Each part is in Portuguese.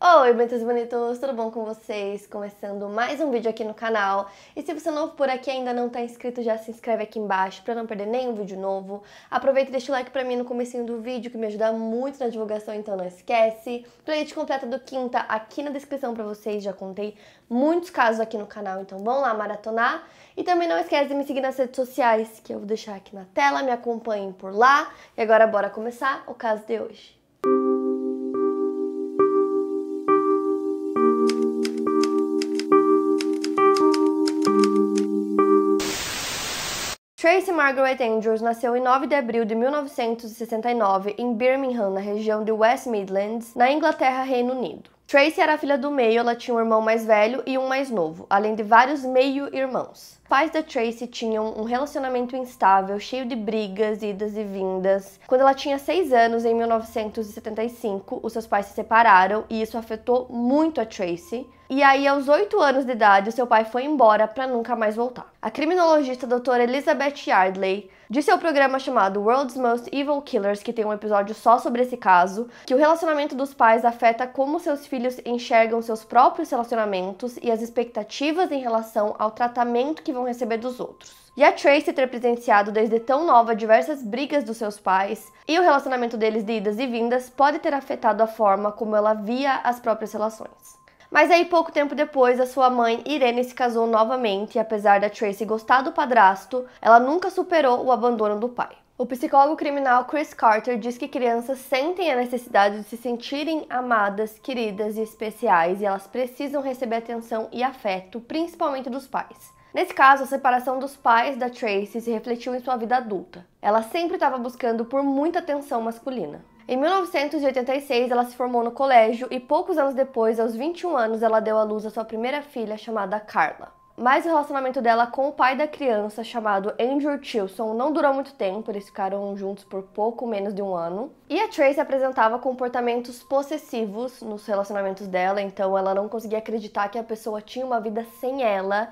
Oi, bonitos e bonitos, tudo bom com vocês? Começando mais um vídeo aqui no canal. E se você é novo por aqui e ainda não está inscrito, já se inscreve aqui embaixo para não perder nenhum vídeo novo. Aproveita e deixa o like pra mim no comecinho do vídeo, que me ajuda muito na divulgação, então não esquece. Playlist completa do Quinta aqui na descrição pra vocês, já contei muitos casos aqui no canal, então vão lá maratonar. E também não esquece de me seguir nas redes sociais, que eu vou deixar aqui na tela, me acompanhem por lá. E agora bora começar o caso de hoje. Tracy Margaret Andrews nasceu em 9 de abril de 1969 em Birmingham, na região de West Midlands, na Inglaterra, Reino Unido. Tracy era a filha do meio, ela tinha um irmão mais velho e um mais novo, além de vários meio-irmãos. Os pais da Tracy tinham um relacionamento instável, cheio de brigas, idas e vindas. Quando ela tinha 6 anos, em 1975, os seus pais se separaram e isso afetou muito a Tracy. E aí, aos 8 anos de idade, o seu pai foi embora para nunca mais voltar. A criminologista doutora Elizabeth Yardley disse ao programa chamado World's Most Evil Killers, que tem um episódio só sobre esse caso, que o relacionamento dos pais afeta como seus filhos enxergam seus próprios relacionamentos e as expectativas em relação ao tratamento que vão receber dos outros. E a Tracy ter presenciado desde tão nova diversas brigas dos seus pais e o relacionamento deles de idas e vindas pode ter afetado a forma como ela via as próprias relações. Mas aí, pouco tempo depois, a sua mãe, Irene, se casou novamente e apesar da Tracy gostar do padrasto, ela nunca superou o abandono do pai. O psicólogo criminal Chris Carter diz que crianças sentem a necessidade de se sentirem amadas, queridas e especiais e elas precisam receber atenção e afeto, principalmente dos pais. Nesse caso, a separação dos pais da Tracy se refletiu em sua vida adulta. Ela sempre estava buscando por muita atenção masculina. Em 1986, ela se formou no colégio e poucos anos depois, aos 21 anos, ela deu à luz a sua primeira filha, chamada Carla. Mas o relacionamento dela com o pai da criança, chamado Andrew Tilson, não durou muito tempo, eles ficaram juntos por pouco menos de um ano. E a Tracy apresentava comportamentos possessivos nos relacionamentos dela, então ela não conseguia acreditar que a pessoa tinha uma vida sem ela.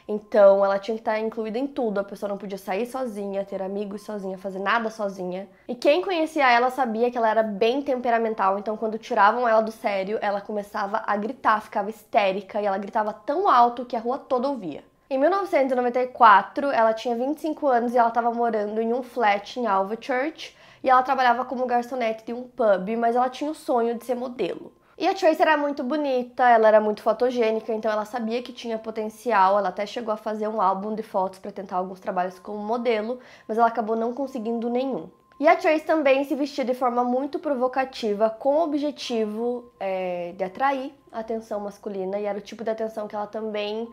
Então, ela tinha que estar incluída em tudo, a pessoa não podia sair sozinha, ter amigos sozinha, fazer nada sozinha. E quem conhecia ela sabia que ela era bem temperamental, então quando tiravam ela do sério, ela começava a gritar, ficava histérica e ela gritava tão alto que a rua toda ouvia. Em 1994, ela tinha 25 anos e ela estava morando em um flat em Alvechurch e ela trabalhava como garçonete de um pub, mas ela tinha o sonho de ser modelo. E a Tracy era muito bonita, ela era muito fotogênica, então ela sabia que tinha potencial, ela até chegou a fazer um álbum de fotos para tentar alguns trabalhos como modelo, mas ela acabou não conseguindo nenhum. E a Tracy também se vestia de forma muito provocativa, com o objetivo de atrair a atenção masculina, e era o tipo de atenção que ela também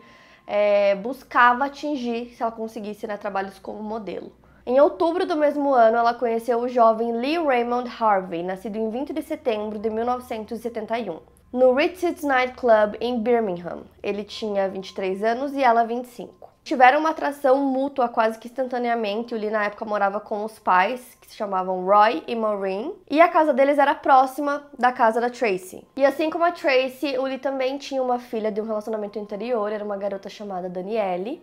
buscava atingir se ela conseguisse trabalhos como modelo. Em outubro do mesmo ano, ela conheceu o jovem Lee Raymond Harvey, nascido em 20 de setembro de 1971, no Ritz's Night Club em Birmingham. Ele tinha 23 anos e ela 25. Tiveram uma atração mútua quase que instantaneamente. O Lee na época morava com os pais, que se chamavam Roy e Maureen, e a casa deles era próxima da casa da Tracy. E assim como a Tracy, o Lee também tinha uma filha de um relacionamento anterior, era uma garota chamada Danielle.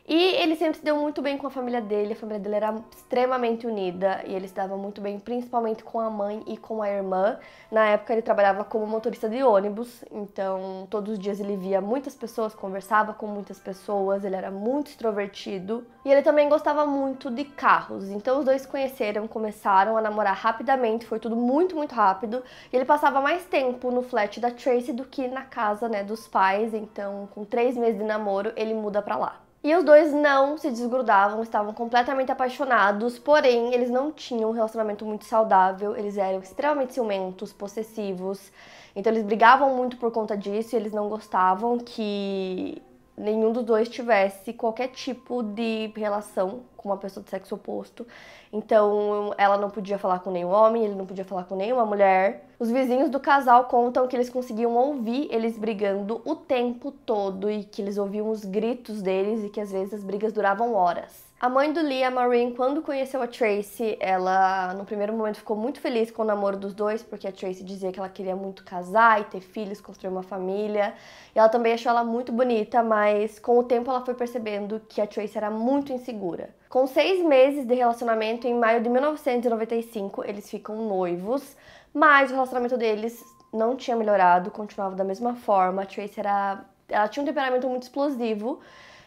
E ele sempre se deu muito bem com a família dele era extremamente unida e ele se dava muito bem, principalmente com a mãe e com a irmã. Na época ele trabalhava como motorista de ônibus, então todos os dias ele via muitas pessoas, conversava com muitas pessoas, ele era muito extrovertido. E ele também gostava muito de carros, então os dois se conheceram, começaram a namorar rapidamente, foi tudo muito, muito rápido. E ele passava mais tempo no flat da Tracy do que na casa, dos pais, então com 3 meses de namoro ele muda pra lá. E os dois não se desgrudavam, estavam completamente apaixonados, porém eles não tinham um relacionamento muito saudável, eles eram extremamente ciumentos, possessivos, então eles brigavam muito por conta disso e eles não gostavam que nenhum dos dois tivesse qualquer tipo de relação com uma pessoa de sexo oposto. Então ela não podia falar com nenhum homem, ele não podia falar com nenhuma mulher. Os vizinhos do casal contam que eles conseguiam ouvir eles brigando o tempo todo e que eles ouviam os gritos deles e que às vezes as brigas duravam horas. A mãe do Lee, a Maureen, quando conheceu a Tracy, ela no primeiro momento ficou muito feliz com o namoro dos dois, porque a Tracy dizia que ela queria muito casar e ter filhos, construir uma família. E ela também achou ela muito bonita, mas com o tempo ela foi percebendo que a Tracy era muito insegura. Com 6 meses de relacionamento, em maio de 1995, eles ficam noivos, mas o relacionamento deles não tinha melhorado, continuava da mesma forma. A Tracy ela tinha um temperamento muito explosivo.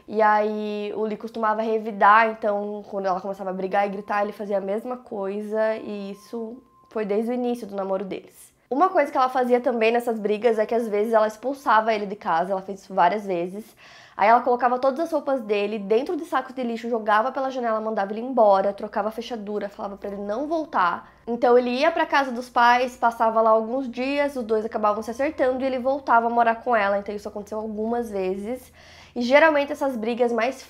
E aí o Lee costumava revidar, então quando ela começava a brigar e gritar, ele fazia a mesma coisa. E isso foi desde o início do namoro deles. Uma coisa que ela fazia também nessas brigas é que às vezes ela expulsava ele de casa, ela fez isso várias vezes. Aí ela colocava todas as roupas dele dentro de sacos de lixo, jogava pela janela, mandava ele embora, trocava a fechadura, falava pra ele não voltar. Então ele ia pra casa dos pais, passava lá alguns dias, os dois acabavam se acertando e ele voltava a morar com ela. Então isso aconteceu algumas vezes. E geralmente essas brigas mais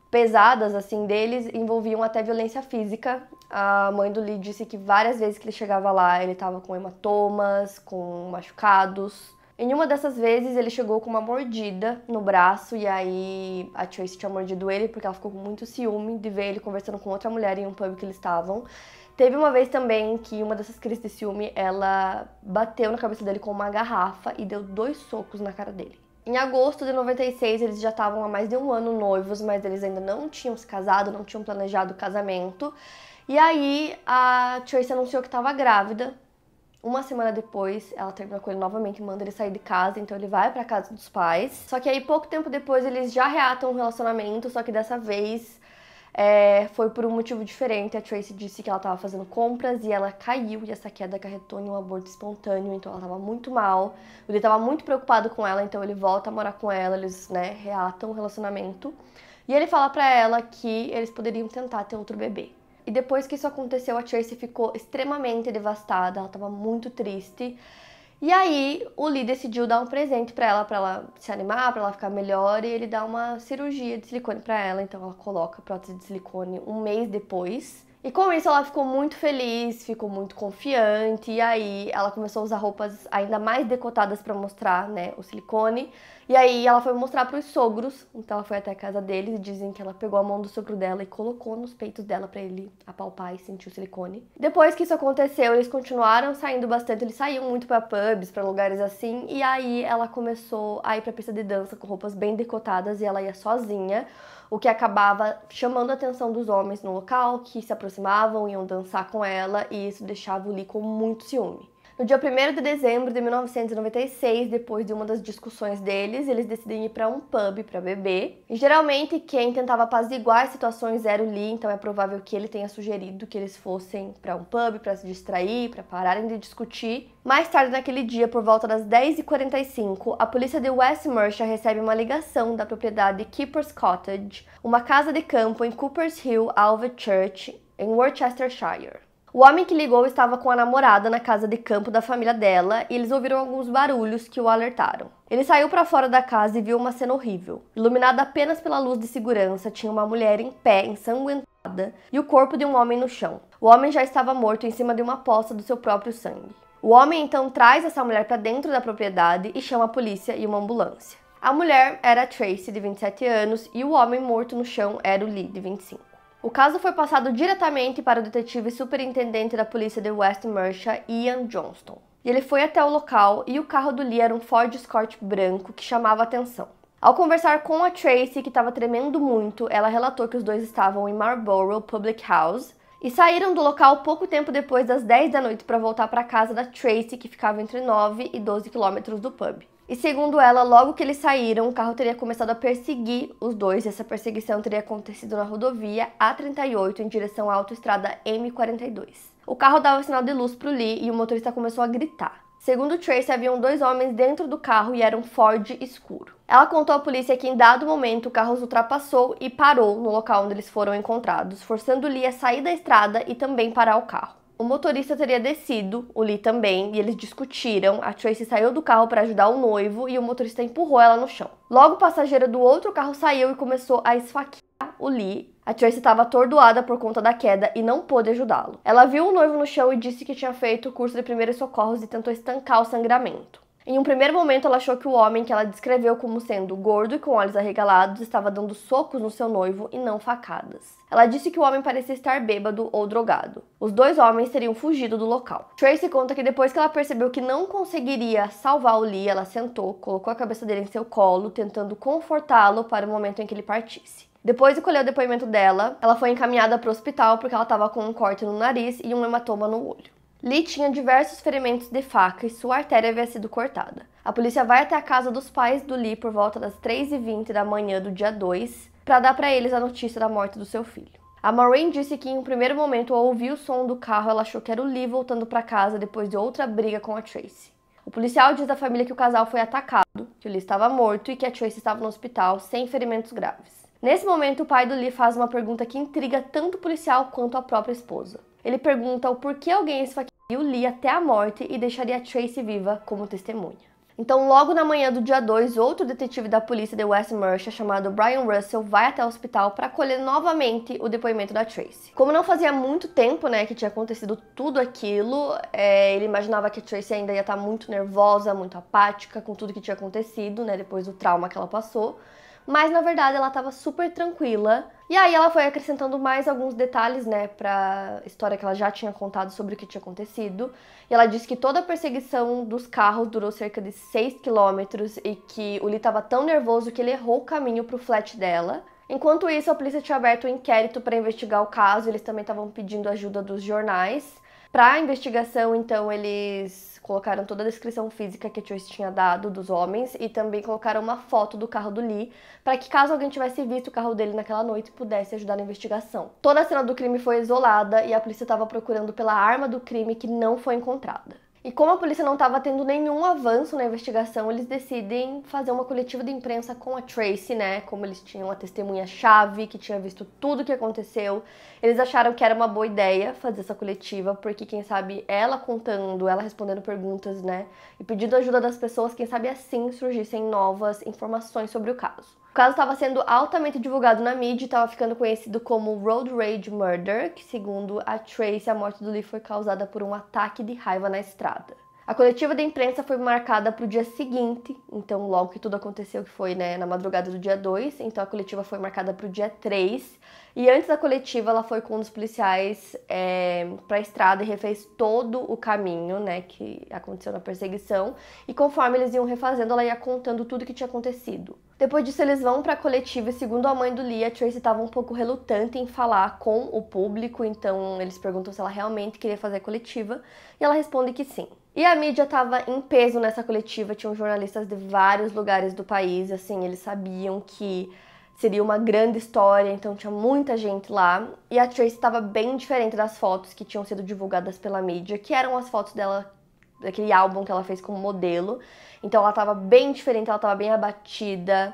pesadas assim deles envolviam até violência física. A mãe do Lee disse que várias vezes que ele chegava lá, ele tava com hematomas, com machucados. Em uma dessas vezes, ele chegou com uma mordida no braço e aí a Tracy tinha mordido ele porque ela ficou com muito ciúme de ver ele conversando com outra mulher em um pub que eles estavam. Teve uma vez também que uma dessas crises de ciúme, ela bateu na cabeça dele com uma garrafa e deu 2 socos na cara dele. Em agosto de 96, eles já estavam há mais de 1 ano noivos, mas eles ainda não tinham se casado, não tinham planejado o casamento. E aí a Tracy anunciou que estava grávida. Uma semana depois, ela termina com ele novamente e manda ele sair de casa, então ele vai pra casa dos pais. Só que aí, pouco tempo depois, eles já reatam um relacionamento, só que dessa vez foi por um motivo diferente. A Tracy disse que ela tava fazendo compras e ela caiu, e essa queda acarretou em um aborto espontâneo, então ela tava muito mal. Ele tava muito preocupado com ela, então ele volta a morar com ela, eles, reatam o relacionamento. E ele fala pra ela que eles poderiam tentar ter outro bebê. E depois que isso aconteceu, a Tracy ficou extremamente devastada, ela estava muito triste. E aí, o Lee decidiu dar um presente pra ela se animar, pra ela ficar melhor, e ele dá uma cirurgia de silicone pra ela, então ela coloca a prótese de silicone 1 mês depois. E com isso ela ficou muito feliz, ficou muito confiante, e aí ela começou a usar roupas ainda mais decotadas pra mostrar, o silicone. E aí ela foi mostrar pros sogros, então ela foi até a casa deles e dizem que ela pegou a mão do sogro dela e colocou nos peitos dela pra ele apalpar e sentir o silicone. Depois que isso aconteceu, eles continuaram saindo bastante, eles saíam muito pra pubs, pra lugares assim, e aí ela começou a ir pra pista de dança com roupas bem decotadas e ela ia sozinha, o que acabava chamando a atenção dos homens no local, que se aproximavam, iam dançar com ela, e isso deixava o Lee com muito ciúme. No dia 1º de dezembro de 1996, depois de uma das discussões deles, eles decidem ir para um pub para beber. E geralmente quem tentava apaziguar as situações era o Lee, então é provável que ele tenha sugerido que eles fossem para um pub para se distrair, para pararem de discutir. Mais tarde naquele dia, por volta das 10h45, a polícia de West Mercia recebe uma ligação da propriedade Keeper's Cottage, uma casa de campo em Coopers Hill, Alved Church, em Worcestershire. O homem que ligou estava com a namorada na casa de campo da família dela e eles ouviram alguns barulhos que o alertaram. Ele saiu para fora da casa e viu uma cena horrível. Iluminada apenas pela luz de segurança, tinha uma mulher em pé, ensanguentada, e o corpo de um homem no chão. O homem já estava morto em cima de uma poça do seu próprio sangue. O homem então traz essa mulher para dentro da propriedade e chama a polícia e uma ambulância. A mulher era a Tracy, de 27 anos, e o homem morto no chão era o Lee, de 25. O caso foi passado diretamente para o detetive superintendente da polícia de West Mercia, Ian Johnston. E ele foi até o local e o carro do Lee era um Ford Escort branco que chamava a atenção. Ao conversar com a Tracy, que estava tremendo muito, ela relatou que os dois estavam em Marlborough Public House e saíram do local pouco tempo depois das 10 da noite para voltar para a casa da Tracy, que ficava entre 9 e 12 quilômetros do pub. E segundo ela, logo que eles saíram, o carro teria começado a perseguir os dois, e essa perseguição teria acontecido na rodovia A38 em direção à autoestrada M42. O carro dava sinal de luz para o Lee e o motorista começou a gritar. Segundo Tracy, haviam 2 homens dentro do carro e era um Ford escuro. Ela contou à polícia que em dado momento o carro os ultrapassou e parou no local onde eles foram encontrados, forçando o Lee a sair da estrada e também parar o carro. O motorista teria descido, o Lee também, e eles discutiram. A Tracy saiu do carro para ajudar o noivo e o motorista empurrou ela no chão. Logo, o passageiro do outro carro saiu e começou a esfaquear o Lee. A Tracy estava atordoada por conta da queda e não pôde ajudá-lo. Ela viu o noivo no chão e disse que tinha feito o curso de primeiros socorros e tentou estancar o sangramento. Em um primeiro momento, ela achou que o homem, que ela descreveu como sendo gordo e com olhos arregalados, estava dando socos no seu noivo e não facadas. Ela disse que o homem parecia estar bêbado ou drogado. Os 2 homens teriam fugido do local. Tracy conta que depois que ela percebeu que não conseguiria salvar o Lee, ela sentou, colocou a cabeça dele em seu colo, tentando confortá-lo para o momento em que ele partisse. Depois de colher o depoimento dela, ela foi encaminhada para o hospital porque ela estava com um corte no nariz e um hematoma no olho. Lee tinha diversos ferimentos de faca e sua artéria havia sido cortada. A polícia vai até a casa dos pais do Lee por volta das 3h20 da manhã do dia 2 para dar para eles a notícia da morte do seu filho. A Maureen disse que em um primeiro momento, ao ouvir o som do carro, ela achou que era o Lee voltando para casa depois de outra briga com a Tracy. O policial diz à família que o casal foi atacado, que o Lee estava morto e que a Tracy estava no hospital sem ferimentos graves. Nesse momento, o pai do Lee faz uma pergunta que intriga tanto o policial quanto a própria esposa. Ele pergunta o porquê alguém esfaquearia o Lee até a morte e deixaria a Tracy viva como testemunha. Então, logo na manhã do dia 2, outro detetive da polícia de West Mercia, chamado Brian Russell, vai até o hospital para colher novamente o depoimento da Tracy. Como não fazia muito tempo, que tinha acontecido tudo aquilo, ele imaginava que a Tracy ainda ia estar muito nervosa, muito apática com tudo que tinha acontecido, depois do trauma que ela passou. Mas, na verdade, ela estava super tranquila. E aí ela foi acrescentando mais alguns detalhes, pra história que ela já tinha contado sobre o que tinha acontecido. E ela disse que toda a perseguição dos carros durou cerca de 6 quilômetros e que o Lee estava tão nervoso que ele errou o caminho para o flat dela. Enquanto isso, a polícia tinha aberto um inquérito para investigar o caso. Eles também estavam pedindo ajuda dos jornais. Para a investigação, então, eles colocaram toda a descrição física que a Tracy tinha dado dos homens e também colocaram uma foto do carro do Lee para que, caso alguém tivesse visto o carro dele naquela noite, pudesse ajudar na investigação. Toda a cena do crime foi isolada e a polícia estava procurando pela arma do crime que não foi encontrada. E como a polícia não estava tendo nenhum avanço na investigação, eles decidem fazer uma coletiva de imprensa com a Tracy, Como eles tinham a testemunha-chave, que tinha visto tudo o que aconteceu. Eles acharam que era uma boa ideia fazer essa coletiva, porque quem sabe ela contando, ela respondendo perguntas, e pedindo ajuda das pessoas, quem sabe assim surgissem novas informações sobre o caso. O caso estava sendo altamente divulgado na mídia e estava ficando conhecido como Road Rage Murder, que segundo a Tracy, a morte do Lee foi causada por um ataque de raiva na estrada. A coletiva da imprensa foi marcada para o dia seguinte, então logo que tudo aconteceu, que foi na madrugada do dia 2, então a coletiva foi marcada para o dia 3, e antes da coletiva ela foi com um dos policiais para a estrada e refez todo o caminho, que aconteceu na perseguição, e conforme eles iam refazendo, ela ia contando tudo que tinha acontecido. Depois disso, eles vão para a coletiva e, segundo a mãe do Lee, a Tracy estava um pouco relutante em falar com o público, então eles perguntam se ela realmente queria fazer a coletiva, e ela responde que sim. E a mídia estava em peso nessa coletiva, tinham jornalistas de vários lugares do país, eles sabiam que seria uma grande história, então tinha muita gente lá. E a Tracy estava bem diferente das fotos que tinham sido divulgadas pela mídia, que eram as fotos dela, daquele álbum que ela fez como modelo. Então ela estava bem diferente, ela estava bem abatida,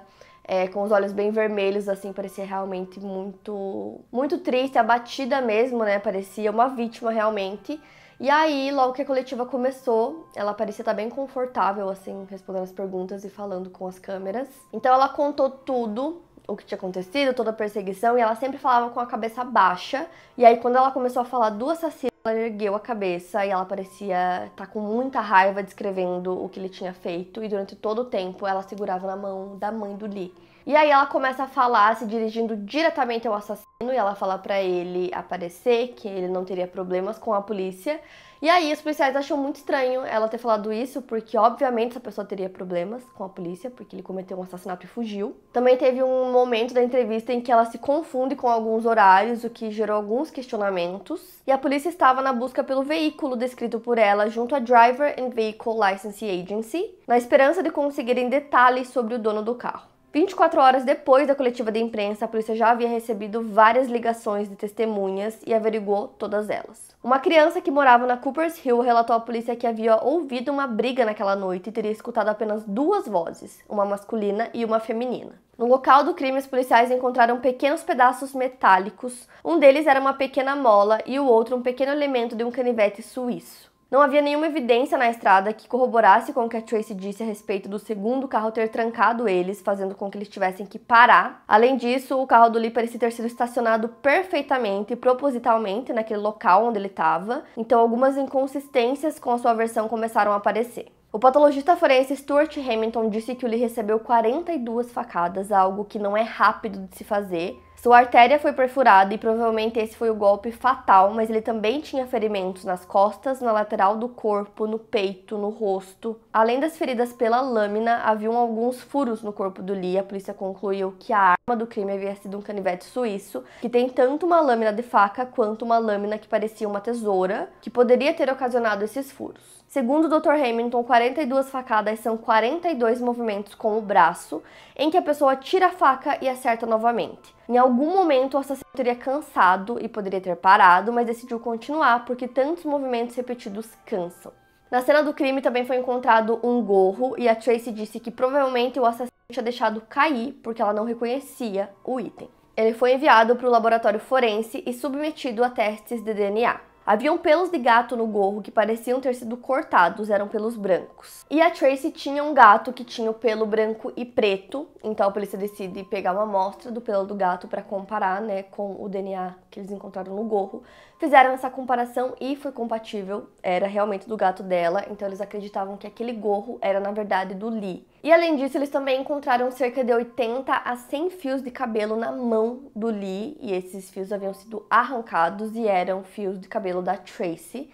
com os olhos bem vermelhos, parecia realmente muito triste, abatida mesmo, parecia uma vítima realmente. E aí, logo que a coletiva começou, ela parecia estar bem confortável, respondendo as perguntas e falando com as câmeras. Então ela contou tudo, o que tinha acontecido, toda a perseguição, e ela sempre falava com a cabeça baixa. E aí, quando ela começou a falar do assassino, ela ergueu a cabeça e ela parecia estar com muita raiva descrevendo o que ele tinha feito. E durante todo o tempo, ela segurava na mão da mãe do Lee. E aí ela começa a falar, se dirigindo diretamente ao assassino, e ela fala pra ele aparecer, que ele não teria problemas com a polícia. E aí os policiais acham muito estranho ela ter falado isso, porque obviamente essa pessoa teria problemas com a polícia, porque ele cometeu um assassinato e fugiu. Também teve um momento da entrevista em que ela se confunde com alguns horários, o que gerou alguns questionamentos. E a polícia estava na busca pelo veículo descrito por ela junto à Driver and Vehicle Licensing Agency, na esperança de conseguirem detalhes sobre o dono do carro. 24 horas depois da coletiva de imprensa, a polícia já havia recebido várias ligações de testemunhas e averiguou todas elas. Uma criança que morava na Coopers Hill relatou à polícia que havia ouvido uma briga naquela noite e teria escutado apenas duas vozes, uma masculina e uma feminina. No local do crime, os policiais encontraram pequenos pedaços metálicos. Um deles era uma pequena mola e o outro um pequeno elemento de um canivete suíço. Não havia nenhuma evidência na estrada que corroborasse com o que a Tracy disse a respeito do segundo carro ter trancado eles, fazendo com que eles tivessem que parar. Além disso, o carro do Lee parecia ter sido estacionado perfeitamente e propositalmente naquele local onde ele estava, então algumas inconsistências com a sua versão começaram a aparecer. O patologista forense Stuart Hamilton disse que o Lee recebeu 42 facadas, algo que não é rápido de se fazer. Sua artéria foi perfurada e provavelmente esse foi o golpe fatal, mas ele também tinha ferimentos nas costas, na lateral do corpo, no peito, no rosto. Além das feridas pela lâmina, haviam alguns furos no corpo do Lee. A polícia concluiu que a arma do crime havia sido um canivete suíço, que tem tanto uma lâmina de faca quanto uma lâmina que parecia uma tesoura, que poderia ter ocasionado esses furos. Segundo o Dr. Hamilton, 42 facadas são 42 movimentos com o braço, em que a pessoa tira a faca e acerta novamente. Em algum momento, o assassino teria cansado e poderia ter parado, mas decidiu continuar porque tantos movimentos repetidos cansam. Na cena do crime também foi encontrado um gorro e a Tracy disse que provavelmente o assassino tinha deixado cair porque ela não reconhecia o item. Ele foi enviado para o laboratório forense e submetido a testes de DNA. Haviam pelos de gato no gorro que pareciam ter sido cortados, eram pelos brancos. E a Tracy tinha um gato que tinha o pelo branco e preto, então a polícia decide pegar uma amostra do pelo do gato para comparar, com o DNA que eles encontraram no gorro. Fizeram essa comparação e foi compatível, era realmente do gato dela, então eles acreditavam que aquele gorro era na verdade do Lee. E além disso, eles também encontraram cerca de 80 a 100 fios de cabelo na mão do Lee, e esses fios haviam sido arrancados e eram fios de cabelo da Tracy.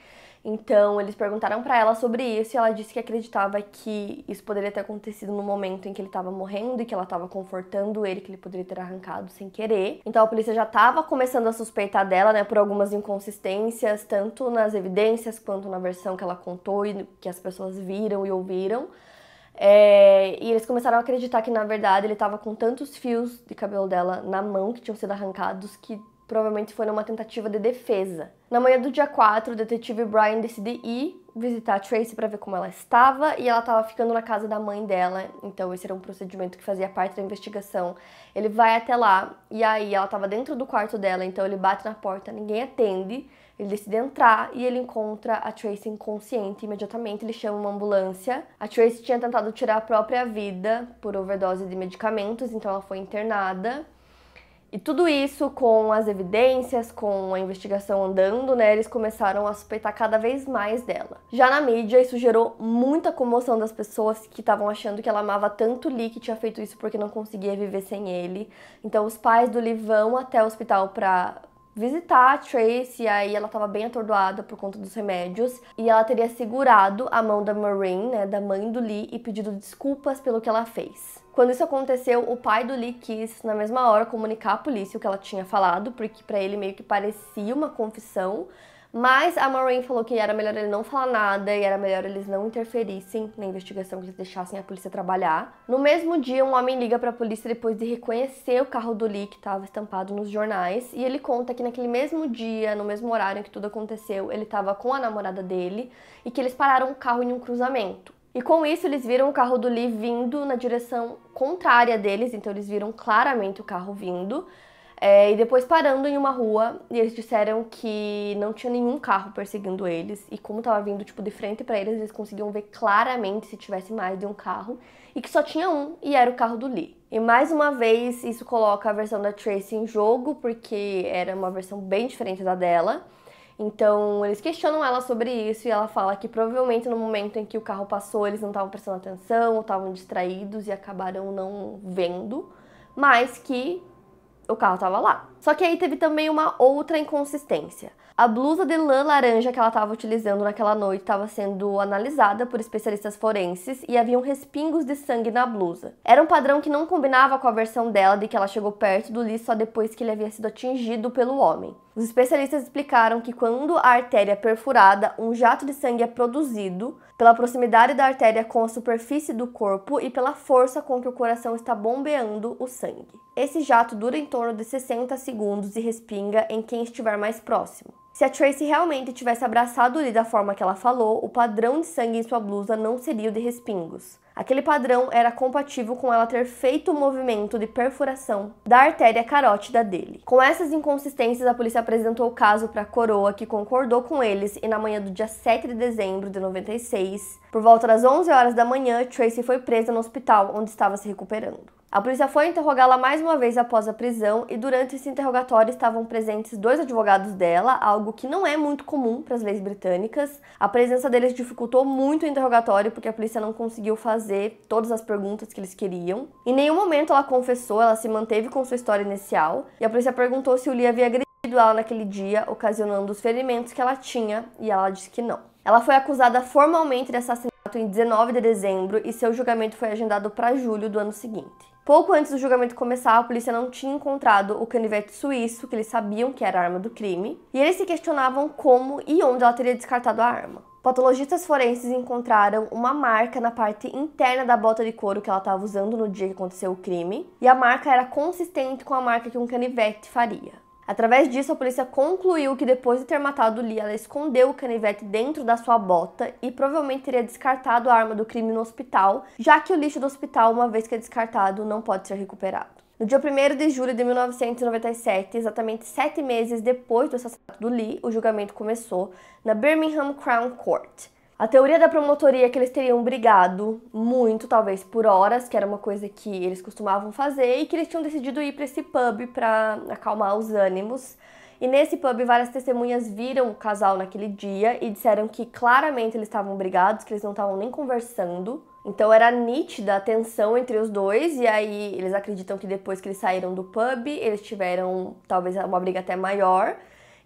Então, eles perguntaram pra ela sobre isso e ela disse que acreditava que isso poderia ter acontecido no momento em que ele estava morrendo e que ela estava confortando ele, que ele poderia ter arrancado sem querer. Então, a polícia já estava começando a suspeitar dela, por algumas inconsistências, tanto nas evidências quanto na versão que ela contou e que as pessoas viram e ouviram. E eles começaram a acreditar que, na verdade, ele estava com tantos fios de cabelo dela na mão que tinham sido arrancados que provavelmente foi numa tentativa de defesa. Na manhã do dia 4, o detetive Brian decide ir visitar a Tracy para ver como ela estava e ela estava ficando na casa da mãe dela, então esse era um procedimento que fazia parte da investigação. Ele vai até lá e aí ela estava dentro do quarto dela, então ele bate na porta, ninguém atende. Ele decide entrar e ele encontra a Tracy inconsciente. Imediatamente ele chama uma ambulância. A Tracy tinha tentado tirar a própria vida por overdose de medicamentos, então ela foi internada. E tudo isso com as evidências, com a investigação andando, eles começaram a suspeitar cada vez mais dela. Já na mídia, isso gerou muita comoção das pessoas que estavam achando que ela amava tanto Lee que tinha feito isso porque não conseguia viver sem ele. Então os pais do Lee vão até o hospital para visitar a Tracy, e aí ela estava bem atordoada por conta dos remédios, e ela teria segurado a mão da Maureen, da mãe do Lee, e pedido desculpas pelo que ela fez. Quando isso aconteceu, o pai do Lee quis, na mesma hora, comunicar à polícia o que ela tinha falado, porque pra ele meio que parecia uma confissão, mas a Maureen falou que era melhor ele não falar nada e era melhor eles não interferissem na investigação, que eles deixassem a polícia trabalhar. No mesmo dia, um homem liga pra polícia depois de reconhecer o carro do Lee que estava estampado nos jornais, e ele conta que naquele mesmo dia, no mesmo horário em que tudo aconteceu, ele estava com a namorada dele e que eles pararam o carro em um cruzamento. E com isso, eles viram o carro do Lee vindo na direção contrária deles, então eles viram claramente o carro vindo. E depois parando em uma rua, e eles disseram que não tinha nenhum carro perseguindo eles, e como tava vindo de frente pra eles, eles conseguiam ver claramente se tivesse mais de um carro, e que só tinha um, e era o carro do Lee. E mais uma vez, isso coloca a versão da Tracy em jogo, porque era uma versão bem diferente da dela. Então, eles questionam ela sobre isso e ela fala que provavelmente no momento em que o carro passou, eles não estavam prestando atenção, ou estavam distraídos e acabaram não vendo, mas que o carro estava lá. Só que aí teve também uma outra inconsistência. A blusa de lã laranja que ela estava utilizando naquela noite estava sendo analisada por especialistas forenses e haviam respingos de sangue na blusa. Era um padrão que não combinava com a versão dela de que ela chegou perto do Lee só depois que ele havia sido atingido pelo homem. Os especialistas explicaram que quando a artéria é perfurada, um jato de sangue é produzido pela proximidade da artéria com a superfície do corpo e pela força com que o coração está bombeando o sangue. Esse jato dura em torno de 60 segundos e respinga em quem estiver mais próximo. Se a Tracy realmente tivesse abraçado o Lee da forma que ela falou, o padrão de sangue em sua blusa não seria o de respingos. Aquele padrão era compatível com ela ter feito o movimento de perfuração da artéria carótida dele. Com essas inconsistências, a polícia apresentou o caso para a coroa, que concordou com eles, e na manhã do dia 7 de dezembro de 96, por volta das 11 horas da manhã, Tracy foi presa no hospital onde estava se recuperando. A polícia foi interrogá-la mais uma vez após a prisão e durante esse interrogatório estavam presentes 2 advogados dela, algo que não é muito comum para as leis britânicas. A presença deles dificultou muito o interrogatório porque a polícia não conseguiu fazer todas as perguntas que eles queriam. Em nenhum momento ela confessou, ela se manteve com sua história inicial e a polícia perguntou se o Lee havia agredido ela naquele dia, ocasionando os ferimentos que ela tinha, e ela disse que não. Ela foi acusada formalmente de assassinato em 19 de dezembro e seu julgamento foi agendado para julho do ano seguinte. Pouco antes do julgamento começar, a polícia não tinha encontrado o canivete suíço, que eles sabiam que era a arma do crime, e eles se questionavam como e onde ela teria descartado a arma. Patologistas forenses encontraram uma marca na parte interna da bota de couro que ela estava usando no dia que aconteceu o crime, e a marca era consistente com a marca que um canivete faria. Através disso, a polícia concluiu que depois de ter matado Lee, ela escondeu o canivete dentro da sua bota e provavelmente teria descartado a arma do crime no hospital, já que o lixo do hospital, uma vez que é descartado, não pode ser recuperado. No dia 1º de julho de 1997, exatamente 7 meses depois do assassinato do Lee, o julgamento começou na Birmingham Crown Court. A teoria da promotoria é que eles teriam brigado muito, talvez por horas, que era uma coisa que eles costumavam fazer, e que eles tinham decidido ir para esse pub para acalmar os ânimos. E nesse pub, várias testemunhas viram o casal naquele dia e disseram que claramente eles estavam brigados, que eles não estavam nem conversando. Então era nítida a tensão entre os dois, e aí eles acreditam que depois que eles saíram do pub, eles tiveram talvez uma briga até maior,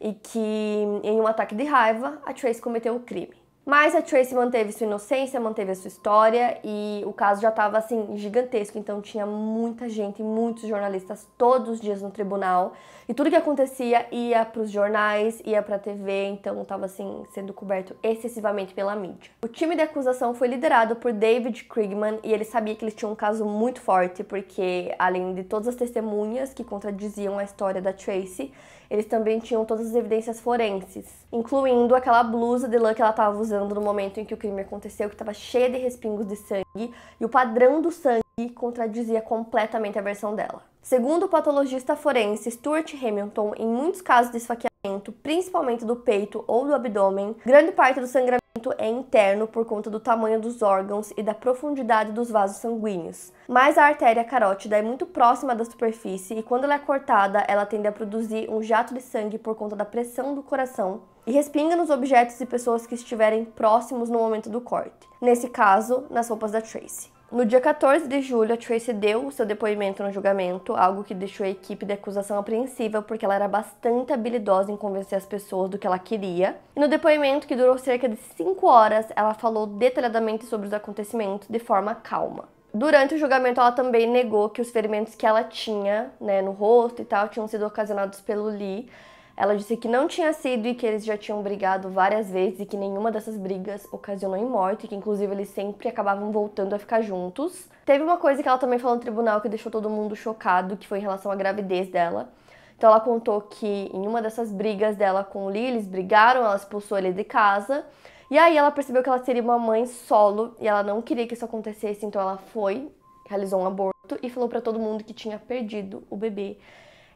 e que em um ataque de raiva, a Tracy cometeu o crime. Mas a Tracy manteve sua inocência, manteve a sua história e o caso já estava assim gigantesco, então tinha muita gente, muitos jornalistas todos os dias no tribunal e tudo que acontecia ia para os jornais, ia para a TV, então estava assim sendo coberto excessivamente pela mídia. O time de acusação foi liderado por David Krigman e ele sabia que eles tinham um caso muito forte porque além de todas as testemunhas que contradiziam a história da Tracy, eles também tinham todas as evidências forenses, incluindo aquela blusa de lã que ela estava usando no momento em que o crime aconteceu, que estava cheia de respingos de sangue, e o padrão do sangue contradizia completamente a versão dela. Segundo o patologista forense Stuart Hamilton, em muitos casos de esfaqueamento, principalmente do peito ou do abdômen, grande parte do sangramento é interno por conta do tamanho dos órgãos e da profundidade dos vasos sanguíneos. Mas a artéria carótida é muito próxima da superfície e quando ela é cortada, ela tende a produzir um jato de sangue por conta da pressão do coração e respinga nos objetos e pessoas que estiverem próximos no momento do corte. Nesse caso, nas roupas da Tracy. No dia 14 de julho, a Tracy deu o seu depoimento no julgamento, algo que deixou a equipe de acusação apreensiva porque ela era bastante habilidosa em convencer as pessoas do que ela queria. E no depoimento, que durou cerca de 5 horas, ela falou detalhadamente sobre os acontecimentos de forma calma. Durante o julgamento, ela também negou que os ferimentos que ela tinha, no rosto e tal, tinham sido ocasionados pelo Lee. Ela disse que não tinha sido e que eles já tinham brigado várias vezes e que nenhuma dessas brigas ocasionou em morte, que inclusive eles sempre acabavam voltando a ficar juntos. Teve uma coisa que ela também falou no tribunal que deixou todo mundo chocado, que foi em relação à gravidez dela. Então ela contou que em uma dessas brigas dela com o Lee, eles brigaram, ela expulsou ele de casa. E aí ela percebeu que ela seria uma mãe solo e ela não queria que isso acontecesse, então ela foi, realizou um aborto e falou pra todo mundo que tinha perdido o bebê.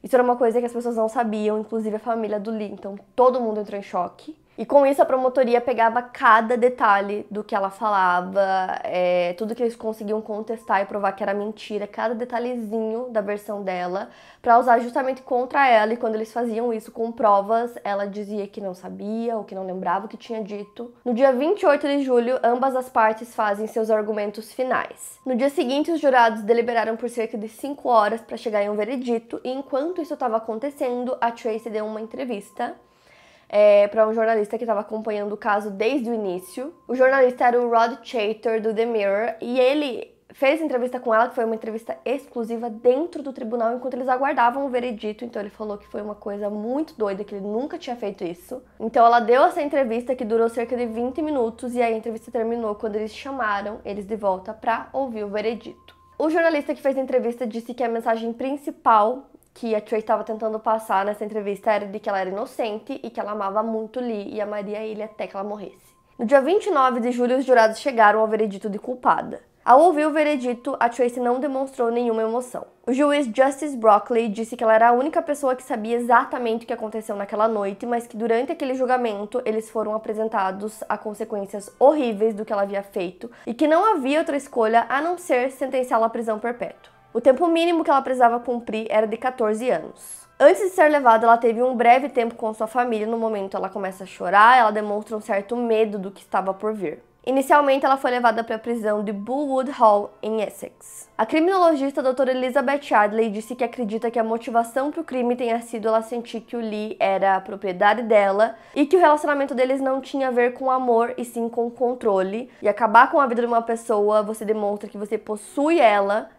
Isso era uma coisa que as pessoas não sabiam, inclusive a família do Lee, então todo mundo entrou em choque. E com isso a promotoria pegava cada detalhe do que ela falava, tudo que eles conseguiam contestar e provar que era mentira, cada detalhezinho da versão dela, pra usar justamente contra ela. E quando eles faziam isso com provas, ela dizia que não sabia ou que não lembrava o que tinha dito. No dia 28 de julho, ambas as partes fazem seus argumentos finais. No dia seguinte, os jurados deliberaram por cerca de 5 horas para chegar em um veredito, e enquanto isso estava acontecendo, a Tracy deu uma entrevista para um jornalista que estava acompanhando o caso desde o início. O jornalista era o Rod Chater, do The Mirror, e ele fez entrevista com ela, que foi uma entrevista exclusiva dentro do tribunal, enquanto eles aguardavam o veredito. Então ele falou que foi uma coisa muito doida, que ele nunca tinha feito isso. Então ela deu essa entrevista, que durou cerca de 20 minutos, e aí a entrevista terminou quando eles chamaram eles de volta para ouvir o veredito. O jornalista que fez a entrevista disse que a mensagem principal que a Tracy estava tentando passar nessa entrevista era de que ela era inocente e que ela amava muito Lee e amaria ele até que ela morresse. No dia 29 de julho, os jurados chegaram ao veredito de culpada. Ao ouvir o veredito, a Tracy não demonstrou nenhuma emoção. O juiz Justice Broccoli disse que ela era a única pessoa que sabia exatamente o que aconteceu naquela noite, mas que durante aquele julgamento eles foram apresentados a consequências horríveis do que ela havia feito e que não havia outra escolha a não ser sentenciá-la à prisão perpétua. O tempo mínimo que ela precisava cumprir era de 14 anos. Antes de ser levada, ela teve um breve tempo com sua família. No momento, ela começa a chorar, ela demonstra um certo medo do que estava por vir. Inicialmente, ela foi levada para a prisão de Bullwood Hall, em Essex. A criminologista a doutora Elizabeth Adley disse que acredita que a motivação para o crime tenha sido ela sentir que o Lee era a propriedade dela e que o relacionamento deles não tinha a ver com amor e sim com controle. E acabar com a vida de uma pessoa, você demonstra que você possui ela,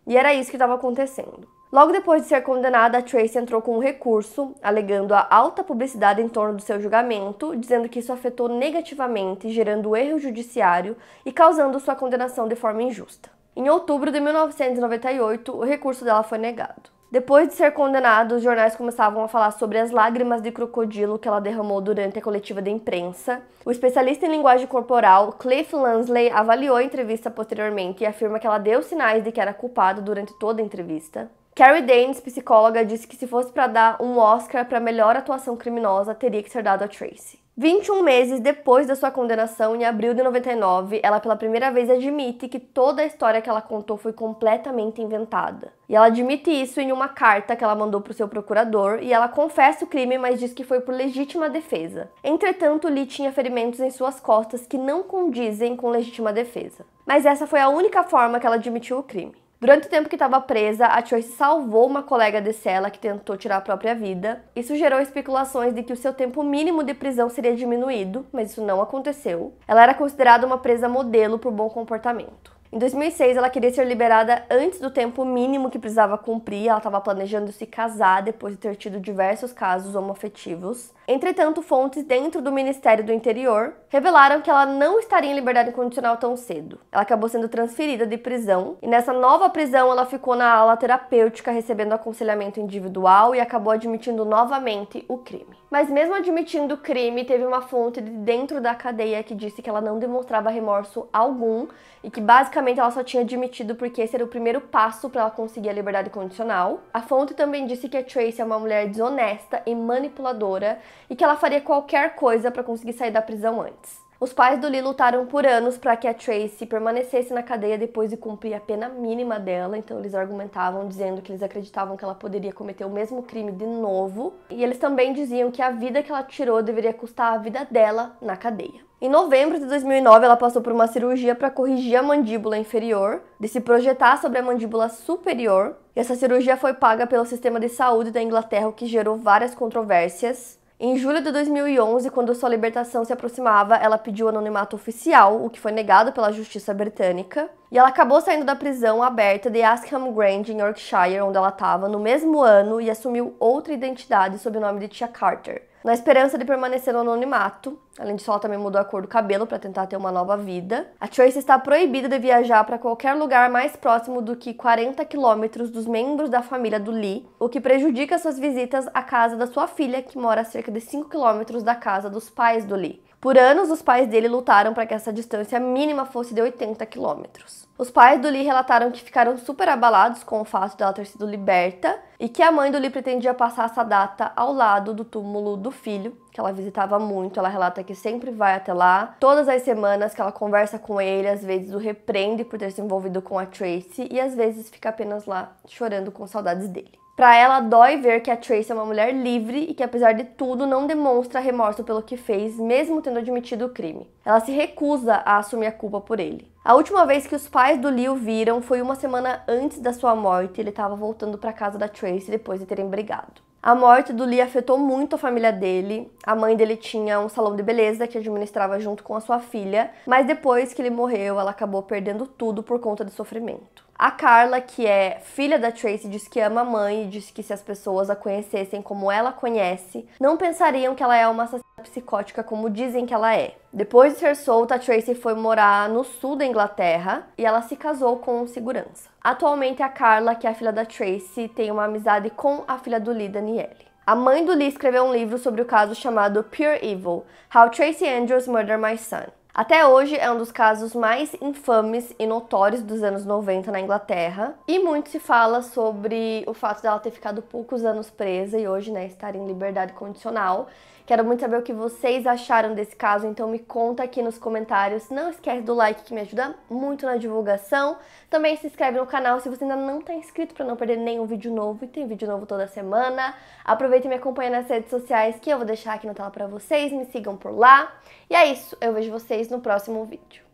e era isso que estava acontecendo. Logo depois de ser condenada, a Tracy entrou com um recurso, alegando a alta publicidade em torno do seu julgamento, dizendo que isso afetou negativamente, gerando erro judiciário e causando sua condenação de forma injusta. Em outubro de 1998, o recurso dela foi negado. Depois de ser condenado, os jornais começavam a falar sobre as lágrimas de crocodilo que ela derramou durante a coletiva de imprensa. O especialista em linguagem corporal, Cliff Lansley, avaliou a entrevista posteriormente e afirma que ela deu sinais de que era culpada durante toda a entrevista. Carrie Danes, psicóloga, disse que se fosse para dar um Oscar para melhor atuação criminosa, teria que ser dado a Tracy. 21 meses depois da sua condenação, em abril de 99, ela pela primeira vez admite que toda a história que ela contou foi completamente inventada. E ela admite isso em uma carta que ela mandou para o seu procurador, e ela confessa o crime, mas diz que foi por legítima defesa. Entretanto, Lee tinha ferimentos em suas costas que não condizem com legítima defesa. Mas essa foi a única forma que ela admitiu o crime. Durante o tempo que estava presa, a Tracy salvou uma colega de cela que tentou tirar a própria vida. Isso gerou especulações de que o seu tempo mínimo de prisão seria diminuído, mas isso não aconteceu. Ela era considerada uma presa modelo por bom comportamento. Em 2006, ela queria ser liberada antes do tempo mínimo que precisava cumprir. Ela estava planejando se casar depois de ter tido diversos casos homoafetivos. Entretanto, fontes dentro do Ministério do Interior revelaram que ela não estaria em liberdade condicional tão cedo. Ela acabou sendo transferida de prisão e nessa nova prisão ela ficou na ala terapêutica recebendo aconselhamento individual e acabou admitindo novamente o crime. Mas mesmo admitindo o crime, teve uma fonte de dentro da cadeia que disse que ela não demonstrava remorso algum e que basicamente ela só tinha admitido porque esse era o primeiro passo para ela conseguir a liberdade condicional. A fonte também disse que a Tracy é uma mulher desonesta e manipuladora e que ela faria qualquer coisa para conseguir sair da prisão antes. Os pais do Lee lutaram por anos para que a Tracy permanecesse na cadeia depois de cumprir a pena mínima dela, então eles argumentavam dizendo que eles acreditavam que ela poderia cometer o mesmo crime de novo, e eles também diziam que a vida que ela tirou deveria custar a vida dela na cadeia. Em novembro de 2009, ela passou por uma cirurgia para corrigir a mandíbula inferior, de se projetar sobre a mandíbula superior, e essa cirurgia foi paga pelo sistema de saúde da Inglaterra, o que gerou várias controvérsias. Em julho de 2011, quando sua libertação se aproximava, ela pediu anonimato oficial, o que foi negado pela justiça britânica. E ela acabou saindo da prisão aberta de Asham Grange, em Yorkshire, onde ela estava, no mesmo ano, e assumiu outra identidade sob o nome de Tia Carter, na esperança de permanecer no anonimato. Além disso, ela também mudou a cor do cabelo para tentar ter uma nova vida. A Tracy está proibida de viajar para qualquer lugar mais próximo do que 40 quilômetros dos membros da família do Lee, o que prejudica suas visitas à casa da sua filha, que mora a cerca de 5 quilômetros da casa dos pais do Lee. Por anos, os pais dele lutaram para que essa distância mínima fosse de 80 quilômetros. Os pais do Lee relataram que ficaram super abalados com o fato dela ter sido liberta e que a mãe do Lee pretendia passar essa data ao lado do túmulo do filho, que ela visitava muito. Ela relata que sempre vai até lá, todas as semanas que ela conversa com ele, às vezes o repreende por ter se envolvido com a Tracy e às vezes fica apenas lá chorando com saudades dele. Para ela, dói ver que a Tracy é uma mulher livre e que, apesar de tudo, não demonstra remorso pelo que fez, mesmo tendo admitido o crime. Ela se recusa a assumir a culpa por ele. A última vez que os pais do Lee o viram foi uma semana antes da sua morte. Ele estava voltando para casa da Tracy depois de terem brigado. A morte do Lee afetou muito a família dele. A mãe dele tinha um salão de beleza que administrava junto com a sua filha, mas depois que ele morreu, ela acabou perdendo tudo por conta do sofrimento. A Carla, que é filha da Tracy, diz que ama a mãe e diz que se as pessoas a conhecessem como ela conhece, não pensariam que ela é uma assassina psicótica como dizem que ela é. Depois de ser solta, a Tracy foi morar no sul da Inglaterra e ela se casou com um segurança. Atualmente, a Carla, que é a filha da Tracy, tem uma amizade com a filha do Lee, Danielle. A mãe do Lee escreveu um livro sobre o caso chamado Pure Evil: How Tracy Andrews Murdered My Son. Até hoje é um dos casos mais infames e notórios dos anos 90 na Inglaterra. E muito se fala sobre o fato dela ter ficado poucos anos presa e hoje, estar em liberdade condicional, Quero muito saber o que vocês acharam desse caso, então me conta aqui nos comentários. Não esquece do like que me ajuda muito na divulgação. Também se inscreve no canal se você ainda não está inscrito para não perder nenhum vídeo novo. E tem vídeo novo toda semana. Aproveita e me acompanha nas redes sociais que eu vou deixar aqui na tela para vocês. Me sigam por lá. E é isso, eu vejo vocês no próximo vídeo.